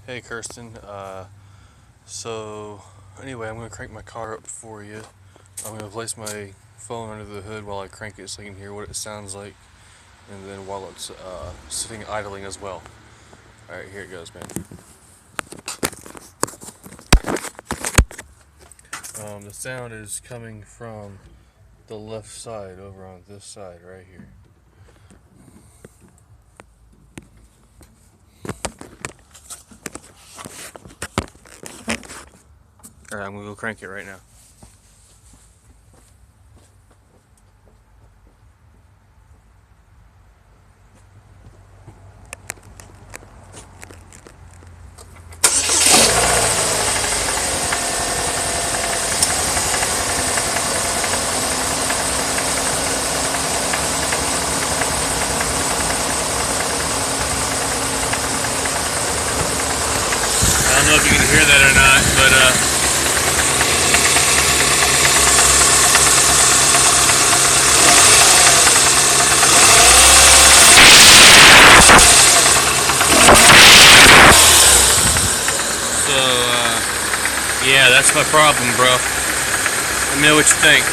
Hey Kirsten, so anyway, I'm going to crank my car up for you. I'm going to place my phone under the hood while I crank it so you can hear what it sounds like, and then while it's sitting idling as well. Alright, here it goes, man. The sound is coming from the left side over on this side right here. Alright, I'm going to go crank it right now. I don't know if you can hear that or not, but yeah, that's my problem, bro. Let me know what you think.